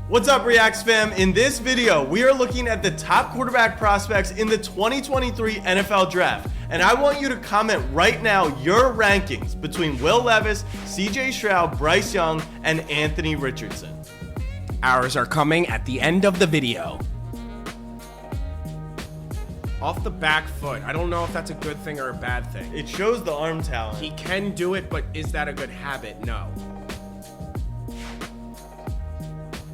What's up, Reacts fam? In this video, we are looking at the top quarterback prospects in the 2023 NFL Draft. And I want you to comment right now your rankings between Will Levis, CJ Stroud, Bryce Young, and Anthony Richardson. Ours are coming at the end of the video. Off the back foot. I don't know if that's a good thing or a bad thing. It shows the arm talent. He can do it, but is that a good habit? No.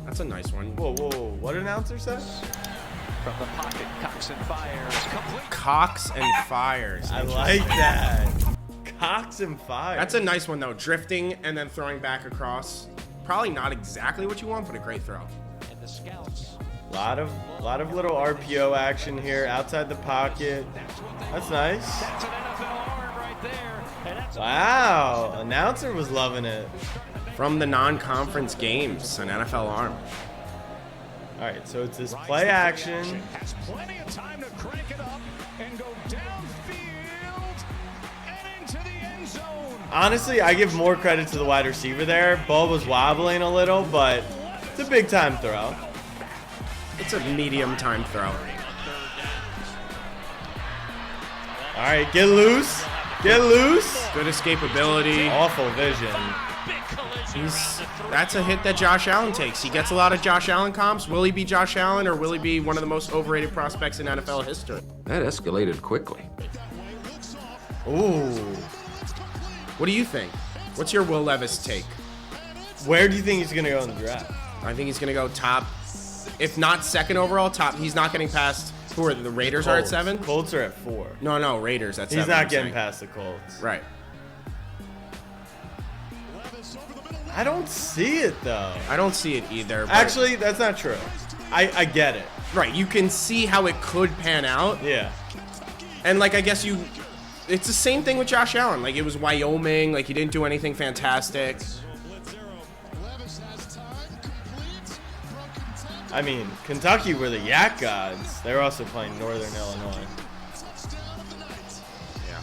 That's a nice one. Whoa, whoa, whoa. What announcer said? From the pocket, Cox and fires. Complete. Cox and fires. I like that. Cox and fires. That's a nice one, though. Drifting and then throwing back across. Probably not exactly what you want, but a great throw. And the scouts. A lot of little RPO action here outside the pocket. That's nice. That's an NFL arm right there. And that's Wow, announcer was loving it. From the non-conference games, an NFL arm. All right, so it's this play action. has plenty of time to crank it up and go downfield and into the end zone. Honestly, I give more credit to the wide receiver there. Ball was wobbling a little, but it's a big time throw. It's a medium time throw. All right, get loose. Get loose. Good escapability. Awful vision. That's a hit that Josh Allen takes. He gets a lot of Josh Allen comps. Will he be Josh Allen, or will he be one of the most overrated prospects in NFL history? That escalated quickly. Ooh. What do you think? What's your Will Levis take? Where do you think he's going to go in the draft? I think he's going to go top, if not second overall, top. He's not getting past, who are the Raiders are at 7? Colts are at 4. No, Raiders at 7. He's not I'm getting saying. past the Colts. Right. I don't see it, though. I don't see it either. But Actually, that's not true. I get it. right, you can see how it could pan out. Yeah. And, like, I guess it's the same thing with Josh Allen. Like, it was Wyoming. Like, he didn't do anything fantastic. I mean, Kentucky were the Yak Gods. They were also playing Northern Illinois. Yeah.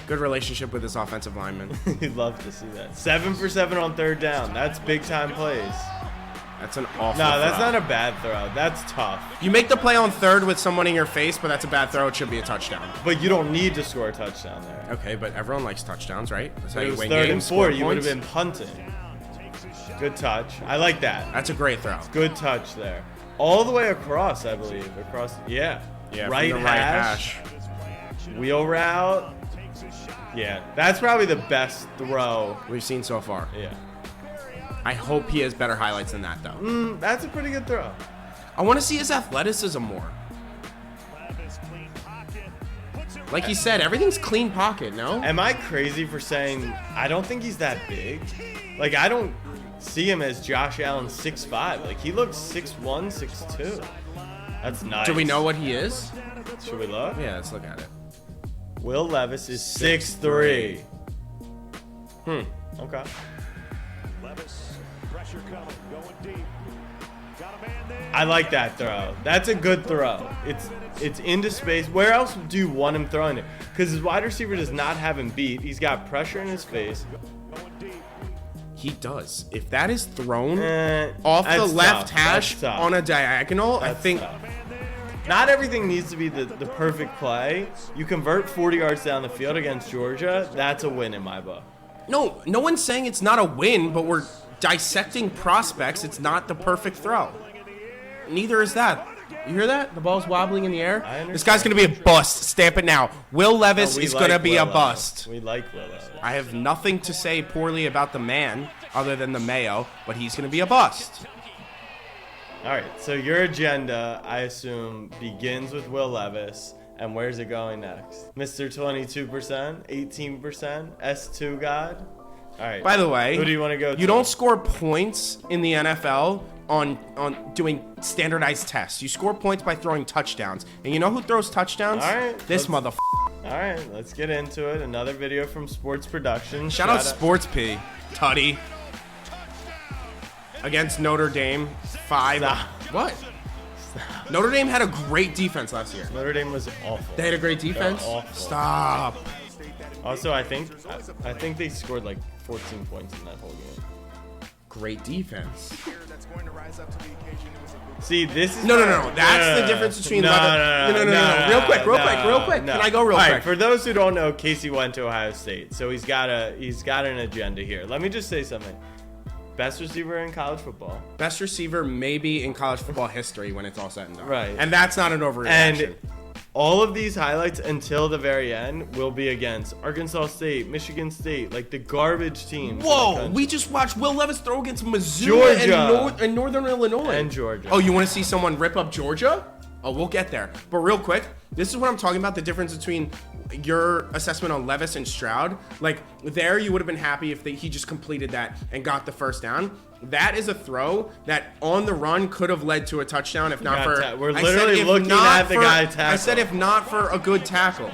Good relationship with his offensive lineman. You'd love to see that. 7 for 7 on third down. That's big time plays. That's an awful No, that's throw. not a bad throw. That's tough. You make the play on third with someone in your face, but that's a bad throw. It should be a touchdown. But you don't need to score a touchdown there. Okay, but everyone likes touchdowns, right? That's how It you was win 3rd and games, 4. score You would have points. been punting. Good touch. I like that. That's a great throw. Good touch there. All the way across, I believe. Across, yeah. Yeah, right, from the right hash. Wheel route. Yeah, that's probably the best throw. We've seen so far. Yeah. I hope he has better highlights than that, though. That's a pretty good throw. I want to see his athleticism more. Like he said, everything's clean pocket, no? Am I crazy for saying I don't think he's that big? Like, I don't see him as Josh Allen 6'5". Like, he looks 6'1", 6'2". That's nice. Do we know what he is? Should we look? Yeah, let's look at it. Will Levis is 6'3". Okay. Levis, pressure coming, going deep. Got a man there. I like that throw. That's a good throw. It's into space. Where else do you want him throwing it? Because his wide receiver does not have him beat. He's got pressure in his face. Going deep. He does. If that is thrown Eh, off the that's left tough. hash That's tough. on a diagonal, I That's think tough. Not everything needs to be the perfect play. You convert 40 yards down the field against Georgia, that's a win in my book. no one's saying it's not a win, but we're dissecting prospects. It's not the perfect throw. Neither is that. You hear that? The ball's wobbling in the air. This guy's gonna be a bust. Stamp it now. Will Levis No, we is like gonna be Will a Levis. bust. We like Will Levis. I have nothing to say poorly about the man other than the mayo, but he's gonna be a bust. All right, so your agenda, I assume, begins with Will Levis, and where's it going next? Mr. 22%, 18%, S2 God? All right. By the way, who do you want to go to? You don't score points in the NFL on doing standardized tests. You score points by throwing touchdowns. And you know who throws touchdowns? All right, This motherfucker. All right, let's get into it. Another video from Sports Production. Shout out Sports P. Tutty. Against Notre Dame. 5. Stop. What? Notre Dame had a great defense last year. Notre Dame was awful. They had a great defense? awful. Stop. Also, I think they scored like 14 points in that whole game. Great defense. See, this is No. That's the difference between no. Real quick. No. Can I go real All quick? right, for those who don't know, Casey went to Ohio State, so he's got an agenda here. Let me just say something. Best receiver in college football. Best receiver maybe in college football history when it's all said and done. Right. And that's not an overreaction. And all of these highlights until the very end will be against Arkansas State, Michigan State, like the garbage teams. Whoa, we just watched Will Levis throw against Missouri Georgia. and Northern Illinois. And Georgia. Oh, you want to see someone rip up Georgia? Oh, we'll get there. But real quick, this is what I'm talking about, the difference between your assessment on Levis and Stroud. Like, there you would have been happy if he just completed that and got the first down. That is a throw that on the run could have led to a touchdown if not for... We're literally looking at the guy tackle. I said if not for a good tackle.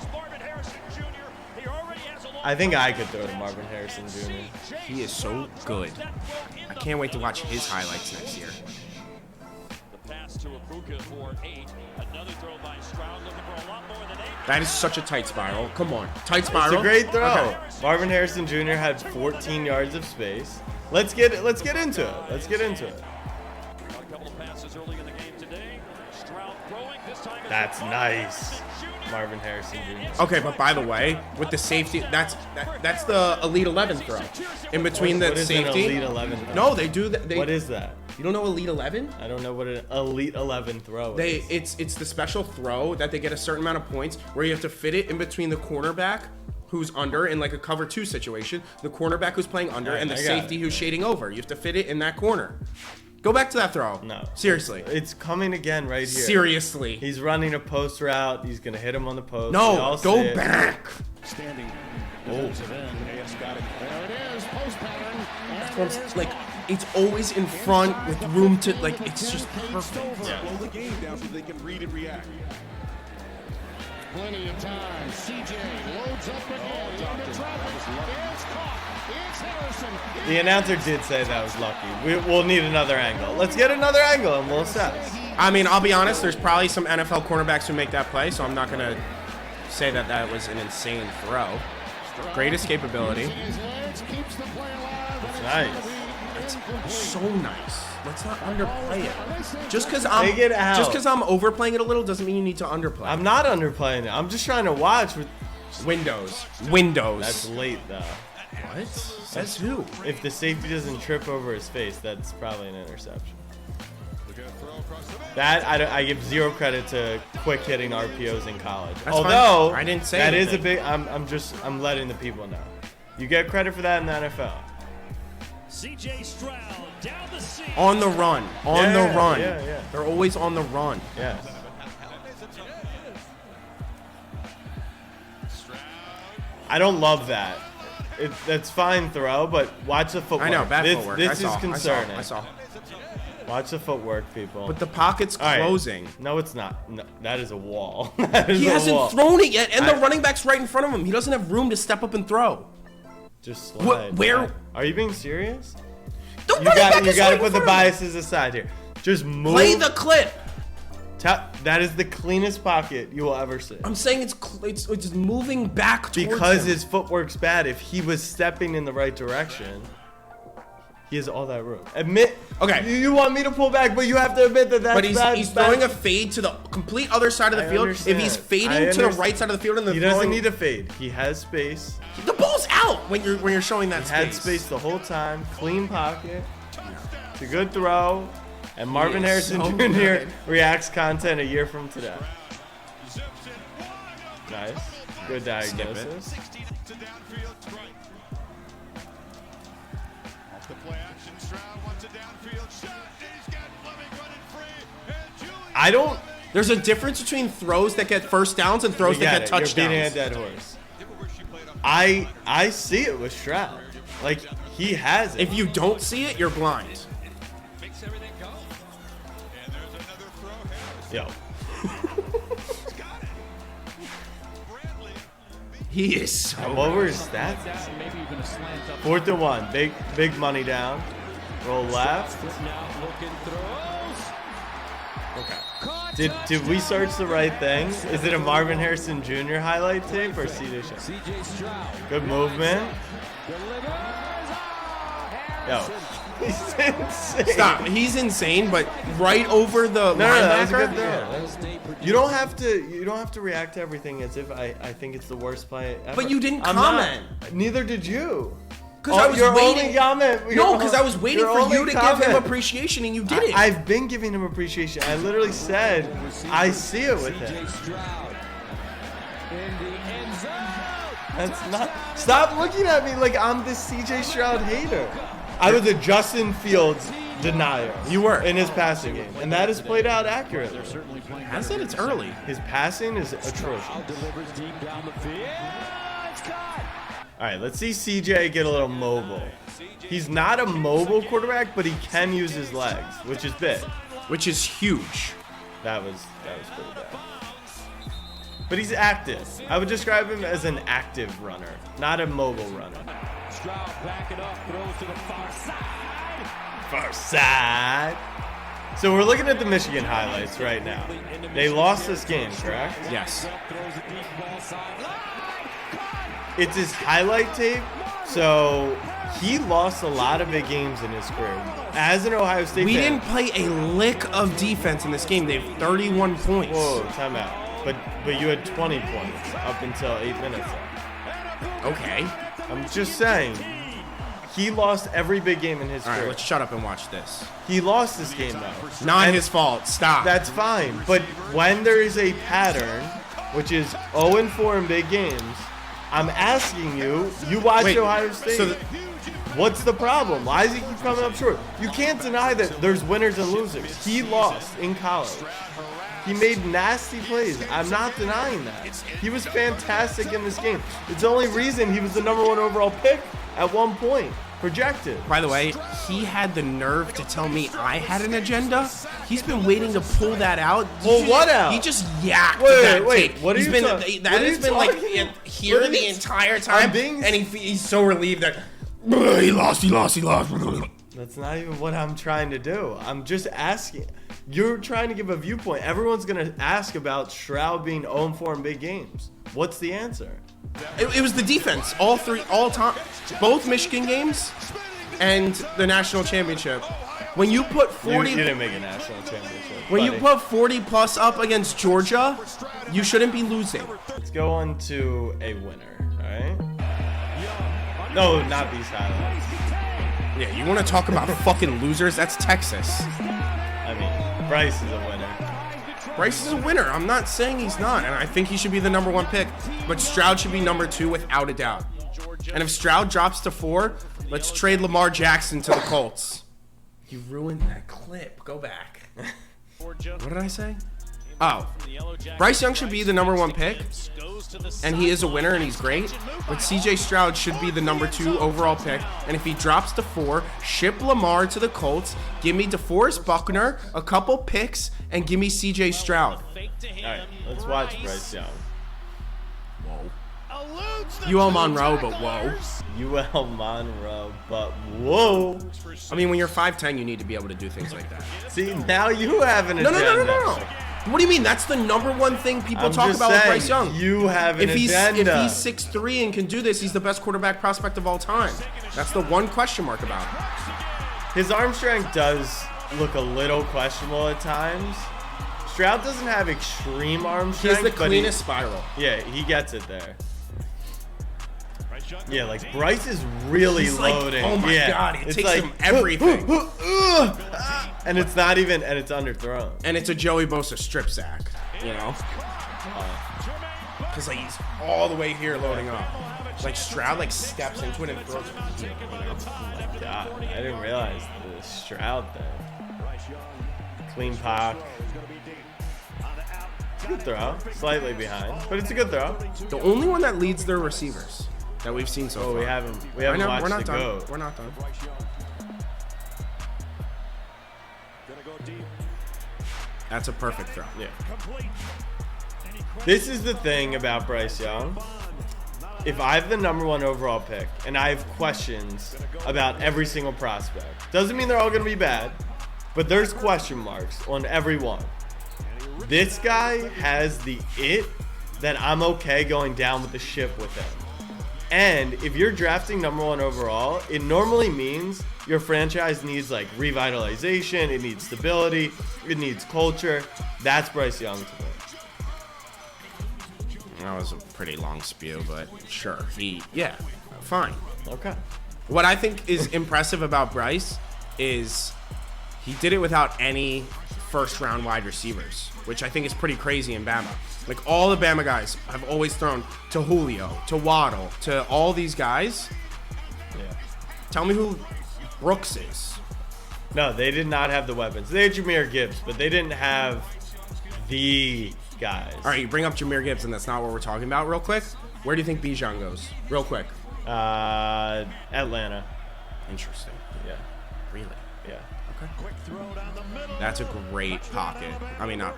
I think I could throw to Marvin Harrison Jr. He is so good. I can't wait to watch his highlights next year. That is such a tight spiral. Come on. Tight spiral. It's a great throw. Okay. Marvin Harrison Jr. had 14 yards of space. Let's get into it. Let's get into it. That's nice. Marvin Harrison Jr. Okay, but by the way, with the safety, that's the Elite 11 throw. In between What the is safety. an Elite 11 throw? No, they do that. What is that? You don't know Elite 11? I don't know what an Elite 11 throw is. It's the special throw that they get a certain amount of points where you have to fit it in between the cornerback who's under in like a cover 2 situation, the cornerback who's playing under, and the safety who's shading over. You have to fit it in that corner. Go back to that throw. No. Seriously. It's coming again right here. Seriously. He's running a post route. He's going to hit him on the post. No, go back. Standing defensive end. AS got it. There it is. Post pattern. That's what I'm, like, it's always in front with room to, like, it's just perfect. Slow the game down so they can read and react. Plenty of time. CJ loads up again. Into traffic. It's caught. It's Harrison. The announcer did say that was lucky. We'll need another angle. Let's get another angle and we'll assess. I mean, I'll be honest, there's probably some NFL cornerbacks who make that play, so I'm not going to say that that was an insane throw. Great escapability. It's nice. It's so nice. Let's not underplay it. Just because I'm Take it out. Just because I'm overplaying it a little doesn't mean you need to underplay. I'm not underplaying it. I'm just trying to watch. Windows. That's late though. What? Says who? If the safety doesn't trip over his face, that's probably an interception. That I give zero credit to quick hitting RPOs in college. That's Although fine. I didn't say that anything. is a big. I'm letting the people know. You get credit for that in the NFL. CJ Stroud down the seam. On the run. On the run. Yeah. They're always on the run. Yeah. I don't love that. That's fine throw, but watch the footwork. I know, bad footwork. This I saw, is concerning. I saw. Watch the footwork, people. But the pocket's All right. closing. No, it's not. No, that is a wall. That is He a hasn't wall. thrown it yet, and the running back's right in front of him. He doesn't have room to step up and throw. Just slide. Where? Are you being serious? The You running back got is to right in put the front of him. biases aside here. Just move. Play the clip. That is the cleanest pocket you will ever see. I'm saying it's moving back towards Because him. his footwork's bad. If he was stepping in the right direction, he has all that room. Admit. Okay. You want me to pull back, but you have to admit that that's But bad. he's throwing a fade to the complete other side of the I field. understand. If he's I fading to the understand. right side of the field and the He doesn't need a fade. He has space. the ball's out when you're showing that He had space the whole time. Clean pocket. It's a good throw. And Marvin is Harrison so Jr. good. reacts content a year from today. Nice. Good diagnosis. I don't. There's a difference between throws that get first downs and throws that get You're touchdowns. beating a dead horse. I see it with Stroud. Like, he has it. If you don't see it, you're blind. Yo. He is so. What were his stats? 4th and 1. Big money down. Roll left. Okay. Did we search the right thing? Is it a Marvin Harrison Jr. highlight tape or CJ Stroud? Good movement. Yo. He's insane. Stop. He's insane, but right over the No, that was a linebacker. good throw. That was- You don't have to react to everything as if I think it's the worst play ever. But you didn't I'm comment. not. Neither did you. Because I was your waiting. only comment. No, because I was waiting your for only you to give comment. him appreciation, and you didn't. I've been giving him appreciation. I literally said I see it with him. That's not. Stop looking at me like I'm this CJ Stroud hater. I was a Justin Fields denier. You were. In his passing game, and that has played out accurately. Has it? It's early. His passing is atrocious. All right, let's see CJ get a little mobile. He's not a mobile quarterback, but he can use his legs, which is big. Which is huge. That was pretty bad. But he's active. I would describe him as an active runner, not a mobile runner. Stroud back it up, throws to the far side. Far side. So we're looking at the Michigan highlights right now. They lost this game, correct? Yes. Throws it deep ball sideline. It's his highlight tape, so he lost a lot of big games in his career. As an Ohio State We fan, didn't play a lick of defense in this game. They have 31 points. Whoa, timeout. But you had 20 points up until 8 minutes left. Okay. I'm just saying, he lost every big game in his All right, career. let's shut up and watch this. He lost this game though. Not And his fault. Stop. That's fine. But when there is a pattern, which is 0-4 in big games, I'm asking you, you watch Wait, Ohio State. so What's the problem? Why does he keep coming up short? You can't deny that there's winners and losers. He lost in college. He made nasty plays. I'm not denying that. He was fantastic in this game. It's the only reason he was the #1 overall pick at one point, projected. By the way, he had the nerve to tell me I had an agenda. He's been waiting to pull that out. Well, what out? He just yacked Wait, that wait, tape. what are He's you been talking- that what are has you been like talking about? here What are the you- entire time, I'm being- and he's so relieved that he lost. That's not even what I'm trying to do. I'm just asking. You're trying to give a viewpoint. Everyone's going to ask about Stroud being 0-4 in big games. What's the answer? It was the defense, all time, both Michigan games, and the national championship. When you put 40, You didn't make a national championship. when you buddy. put 40 plus up against Georgia, you shouldn't be losing. Let's go on to a winner, all right? No, not these highlights. Yeah, you want to talk about fucking losers? That's Texas. I mean, Bryce is a winner. Bryce is a winner. I'm not saying he's not, and I think he should be the #1 pick. But Stroud should be #2 without a doubt. And if Stroud drops to 4, let's trade Lamar Jackson to the Colts. You ruined that clip. Go back. What did I say? Oh, Bryce Young should be the #1 pick, and he is a winner, and he's great. But CJ Stroud should be the #2 overall pick, and if he drops to 4, ship Lamar to the Colts, give me DeForest Buckner, a couple picks, and give me CJ Stroud. All right, let's watch Bryce Young. UL Monroe, but whoa. UL Monroe, but whoa. I mean, when you're 5'10", you need to be able to do things like that. See, now you have an No, agenda. no. What do you mean? That's the #1 thing people I'm talk just about with saying, Bryce Young. You have an If he's agenda. 6'3" and can do this, he's the best quarterback prospect of all time. That's the one question mark about him. His arm strength does look a little questionable at times. Stroud doesn't have extreme arm He strength, has the but cleanest spiral. yeah, he gets it there. Yeah, like Bryce is really He's like, loading. oh my yeah. God, it It's takes like, him everything. And it's not even, and it's underthrown. And it's a Joey Bosa strip sack, you know? Because like he's all the way here loading up. Like Stroud like steps into it and throws it. You know? Oh my God, I didn't realize the Stroud thing. Clean pock. It's a good throw. Slightly behind, but it's a good throw. The only one that leads their receivers that we've seen so far. We haven't I know, watched we're not the done. GOAT. We're not done. That's a perfect throw. Yeah. This is the thing about Bryce Young. If I have the #1 overall pick and I have questions about every single prospect, doesn't mean they're all going to be bad, but there's question marks on every one. This guy has the it that I'm okay going down with the ship with him. And if you're drafting #1 overall, it normally means your franchise needs like revitalization, it needs stability, it needs culture, that's Bryce Young to me. That was a pretty long spew, but sure. Yeah, fine. Okay. What I think is impressive about Bryce is he did it without any first-round wide receivers, which I think is pretty crazy in Bama. Like, all the Bama guys have always thrown to Julio, to Waddle, to all these guys. Yeah. Tell me who Brooks is. No, they did not have the weapons. They had Jahmyr Gibbs, but they didn't have the guys. All right, you bring up Jahmyr Gibbs, and that's not what we're talking about real quick. Where do you think Bijan goes? Real quick. Atlanta. Interesting. Yeah. Really? Yeah. Okay. That's a great pocket. I mean, not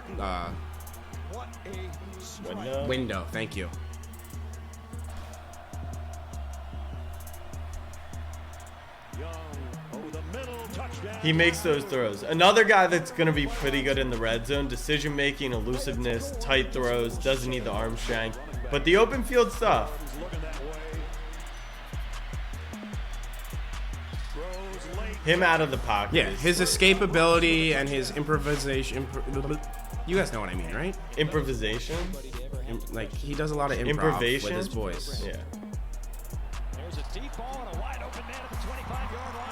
window. Thank you. He makes those throws. Another guy that's going to be pretty good in the red zone, decision making, elusiveness, tight throws, doesn't need the arm strength, but the open field stuff. Him out of the pocket. Yeah, his escapability and his improvisation. You guys know what I mean, right? Improvisation? Like, he does a lot of improv with his voice. Yeah. There's a deep ball and a wide open man at the 25-yard line.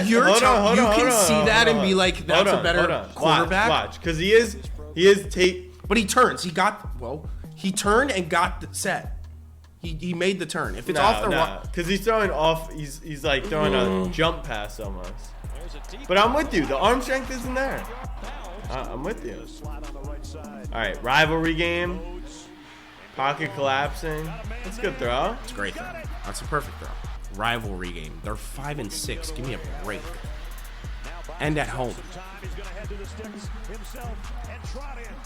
You can see that and be like, that's a better quarterback. Watch, because he is tape. But he turns. He turned and got the set. He made the turn. If it's off the run, because he's throwing off. He's like throwing a jump pass almost. But I'm with you. The arm strength isn't there. I'm with you. All right, rivalry game. Pocket collapsing. That's a good throw. It's a great throw. That's a perfect throw. Rivalry game. They're 5-6. Give me a break. And at home.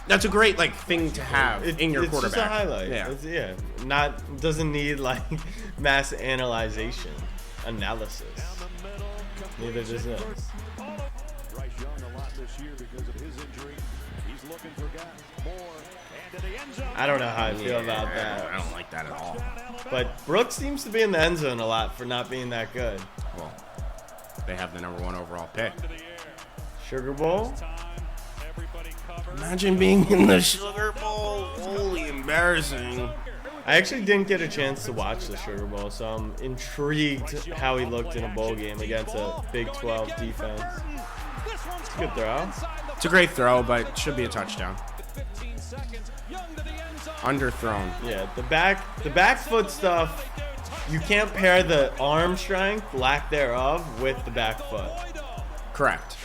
That's a great thing to have in your quarterback. It's just a highlight. Yeah. Doesn't need like mass analysis. Neither does this. Bryce Young a lot this year because of his injury. He's looking for more. And to the end zone. I don't know how I feel about that. I don't like that at all. But Brooks seems to be in the end zone a lot for not being that good. Well, they have the #1 overall pick. Sugar Bowl? Imagine being in the Sugar Bowl. Holy embarrassing. I actually didn't get a chance to watch the Sugar Bowl, so I'm intrigued how he looked in a bowl game against a Big 12 defense. It's a good throw. It's a great throw, but it should be a touchdown. Underthrown. Yeah, the back foot stuff, you can't pair the arm strength, lack thereof, with the back foot. Correct.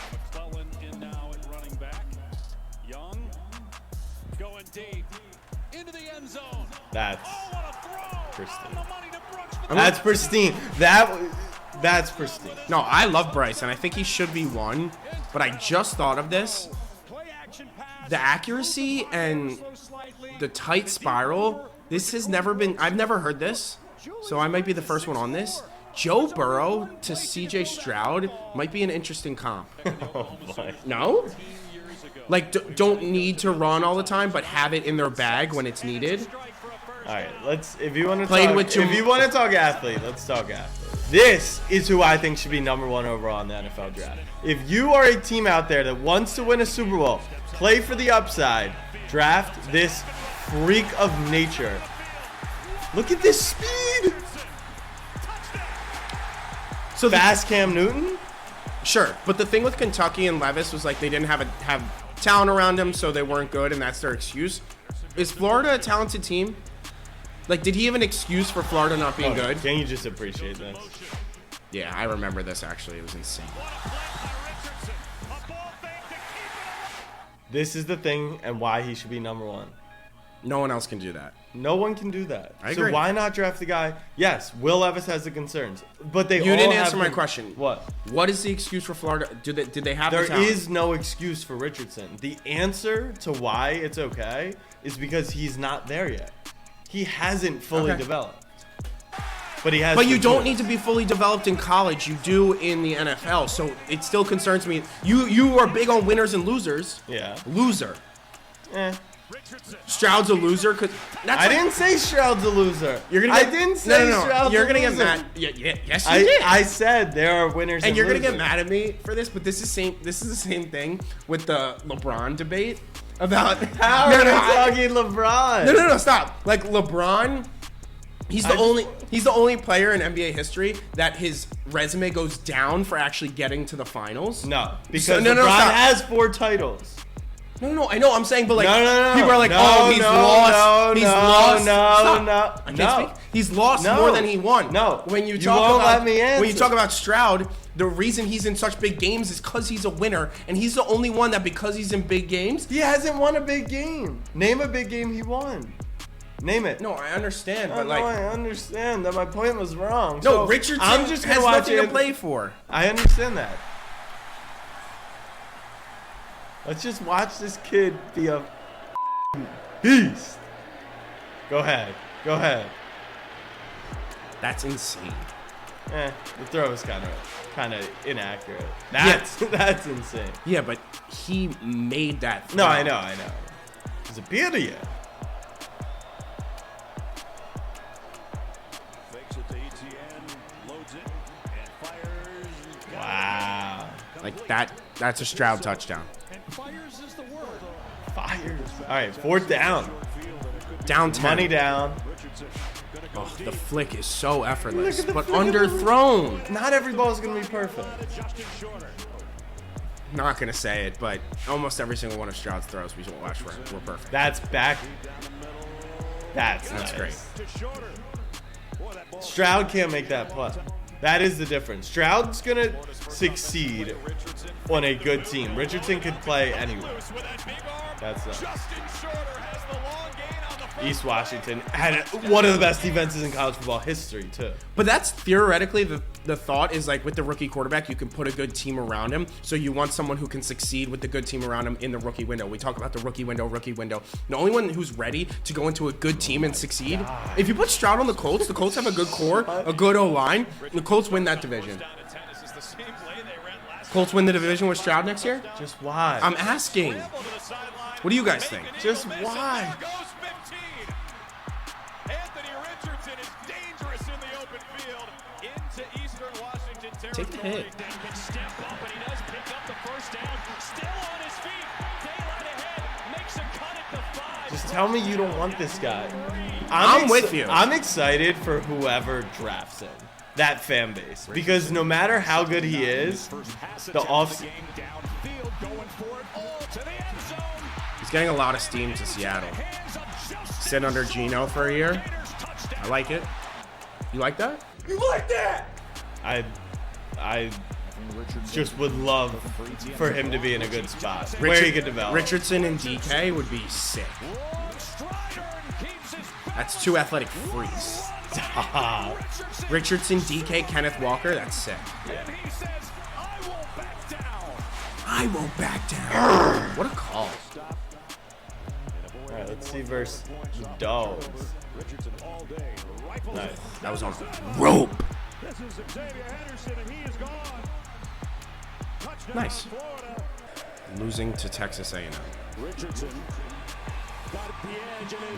That's pristine. That's pristine. That's pristine. No, I love Bryce, and I think he should be one, but I just thought of this. The accuracy and the tight spiral, this has never been, I've never heard this, so I might be the first one on this. Joe Burrow to CJ Stroud might be an interesting comp. Oh boy. No? Like, don't need to run all the time, but have it in their bag when it's needed. All right, if you want to talk athlete, let's talk athlete. This is who I think should be #1 overall in the NFL draft. If you are a team out there that wants to win a Super Bowl, play for the upside, draft this freak of nature. Look at this speed. So fast Cam Newton? Sure, but the thing with Kentucky and Levis was like they didn't have talent around them, so they weren't good, and that's their excuse. Is Florida a talented team? Like, did he have an excuse for Florida not being good? Can you just appreciate this? Yeah, I remember this, actually. It was insane. This is the thing and why he should be #1. No one else can do that. No one can do that. I agree. So why not draft the guy? Yes, Will Levis has the concerns, but they all didn't have answer my question. What? What is the excuse for Florida? Did they have There the talent? is no excuse for Richardson. The answer to why it's okay is because he's not there yet. He hasn't fully developed. But he has. But you don't need to be fully developed in college. You do in the NFL. So it still concerns me. You are big on winners and losers. Yeah. Loser. Stroud's a loser. I didn't say Stroud's a loser. I didn't say Stroud's You're a gonna loser. get mad. Yes, you did. I said there are winners and you're losers. gonna get mad at me for this, but this is the same thing with the LeBron debate about How are we talking LeBron? No, stop. Like LeBron, he's the only player in NBA history that his resume goes down for actually getting to the finals. No, because So- LeBron stop. has 4 titles. No, I know. I'm saying, but like, No. people are like, No, oh, he's no, lost. no, He's no, lost. no, Stop. no, I can't no. speak. He's lost No. more than he won. No. When you You talk won't about let me when you answer. talk about Stroud, the reason he's in such big games is because he's a winner, and he's the only one that because he's in big games. He hasn't won a big game. Name a big game he won. Name it. No, I understand, I but know, like, I understand that my point was wrong. no, So Richardson I'm just gonna has watch nothing it. to play for. I understand that. Let's just watch this kid be a beast. Go ahead. That's insane. The throw is kind of inaccurate. That's insane. Yeah, but he made that throw. No, I know. It's a beauty. Wow. Like that's a Stroud touchdown. Fires. All right, 4th down. Down 10. Money down. Oh, the flick is so effortless, Look at the but flick of the- underthrown. Not every ball is going to be perfect. Not gonna say it, but almost every single one of Stroud's throws we watched were perfect. That's back. That's nice. Great. Stroud can't make that play. That is the difference. Stroud's going to succeed on a good team. Richardson could play anywhere. That's nice. East Washington had one of the best defenses in college football history, too. But that's theoretically the thought is like with the rookie quarterback, you can put a good team around him. So you want someone who can succeed with the good team around him in the rookie window. We talk about the rookie window. The only one who's ready to go into a good team and succeed. If you put Stroud on the Colts have a good core, a good O-line. The Colts win that division. Colts win the division with Stroud next year? Just why? I'm asking. What do you guys think? Just why? Richardson is dangerous in the open field into Eastern Washington territory. Take the hit. Can step up, and he does pick up the first down. Still on his feet. Daylight ahead. Makes a cut at the 5. Just tell me you don't want this guy. I'm with you. I'm excited for whoever drafts him. That fan base. Because no matter how good he is, the off... He's getting a lot of steam to Seattle. Sit under Geno for a year. I like it. You like that? You like that? I just would love for him to be in a good spot where he could develop. Richardson and DK would be sick. That's 2 athletic freaks. Richardson, DK, Kenneth Walker. That's sick. I won't back down. What a call. All right, let's see versus the Dogs. Nice. That was on rope. Nice. Losing to Texas A&M.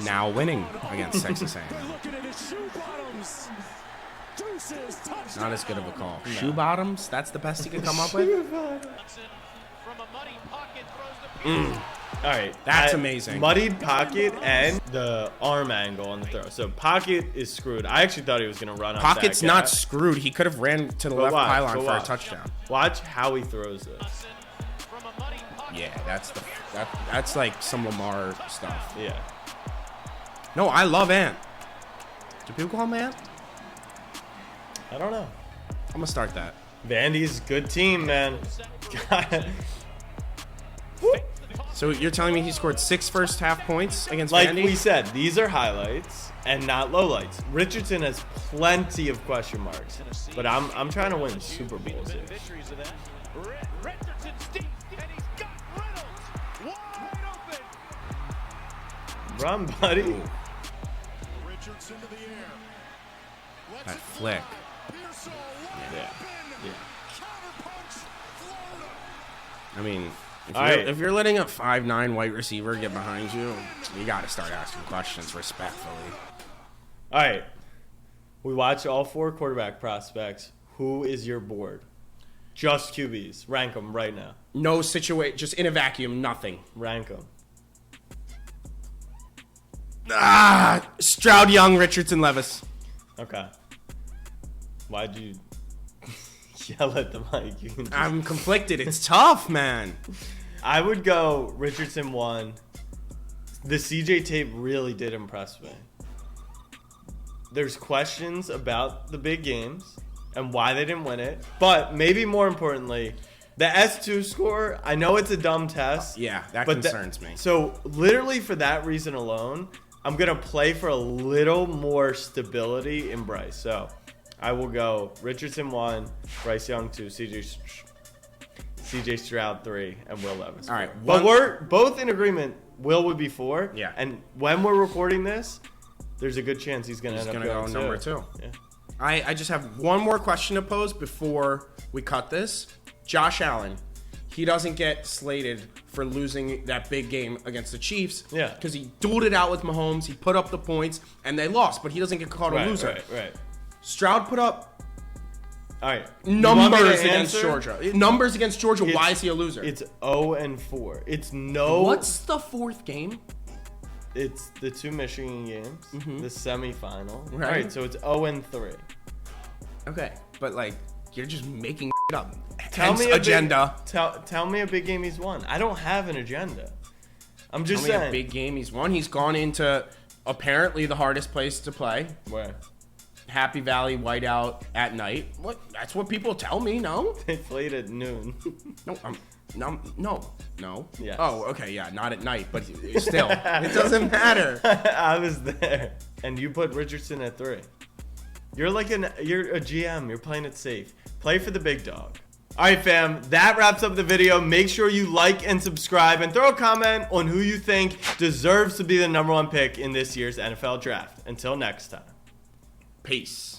Now winning against Texas A&M. Not as good of a call. Shoe bottoms? That's the best he could come up with? All right, That's amazing. Muddied pocket and the arm angle on the throw. So pocket is screwed. I actually thought he was going to run up Pocket's that not gap. screwed. He could have ran to the left watch, pylon go for a watch. touchdown. Watch how he throws this. Yeah, that's like some Lamar stuff. Yeah. No, I love Ant. Do people call him Ant? I don't know. I'm gonna start that. Vandy's good team, man. So you're telling me he scored 6 first half points against Like Vandy? we said, these are highlights and not lowlights. Richardson has plenty of question marks, but I'm trying to win Super Bowls here. Run, buddy. That flick. Yeah. I mean, If you're letting a 5'9" white receiver get behind you, you got to start asking questions respectfully. All right. We watched all 4 quarterback prospects. Who is your board? Just QBs. Rank them right now. No situation, just in a vacuum, nothing. Rank them. Stroud, Young, Richardson, Levis. Okay. Why'd you yell at the mic? You can just... I'm conflicted. It's tough, man. I would go Richardson 1. The CJ tape really did impress me. There's questions about the big games and why they didn't win it. But maybe more importantly, the S2 score, I know it's a dumb test. Yeah, that concerns me. So literally for that reason alone, I'm going to play for a little more stability in Bryce. So I will go Richardson 1, Bryce Young 2, CJ Stroud 3, and Will Levis 4. All right. But we're both in agreement. Will would be 4. Yeah. And when we're recording this, there's a good chance he's going to end up going number 2. Yeah. I just have one more question to pose before we cut this. Josh Allen, he doesn't get slated for losing that big game against the Chiefs. Yeah. Because he dueled it out with Mahomes. He put up the points, and they lost. But he doesn't get called a loser. Right. Stroud put up All right. numbers against Georgia. Numbers against Georgia. Why is he a loser? It's 0-4. It's no. What's the 4th game? It's the 2 Michigan games, the semifinal. Right. All right, so it's 0-3. Okay, but like you're just making up. Tell Hence me agenda. Tell me a big game he's won. I don't have an agenda. I'm just Tell me saying. a big game he's won. He's gone into apparently the hardest place to play. Where? Happy Valley whiteout at night. What? That's what people tell me. No. They played at noon. No. Yes. Oh, okay, yeah, not at night, but still, it doesn't matter. I was there, and you put Richardson at 3. You're a GM. You're playing it safe. Play for the big dog. All right, fam. That wraps up the video. Make sure you like and subscribe, and throw a comment on who you think deserves to be the #1 pick in this year's NFL draft. Until next time. Peace.